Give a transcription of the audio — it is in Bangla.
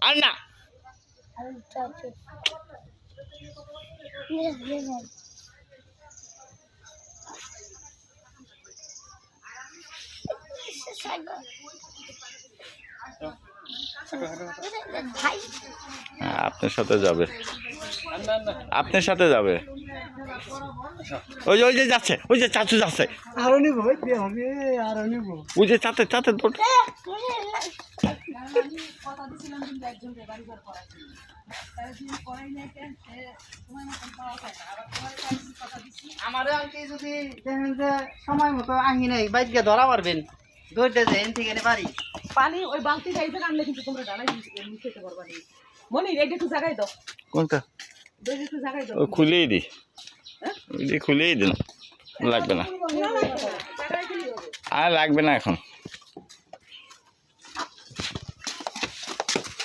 আর না আপনার সাথে যাবে, আপনার সাথে যাবে। ওই যে যাচ্ছে, ওই যে চাচু যাচ্ছে, আরো নিব আরো নিব ওই যে চাতে চাতে দৌড়। আমার আজকে যদি দেখেন যে সময় মতো আহি নাই বাইকে ধরা পারবেন দৌড়তে যে এন থেকে বাড়ি পানি ওই বালতিটা এই জায়গায় আনলে কিন্তু তোমরা ডালাই নিতে পারবা না। মনি এটা একটু জায়গায় দাও, কোনটা? একটু জায়গায় দাও। ও খুলেই দি, ওই যে খুলেই দিন, লাগবে না, আর লাগবে না এখন।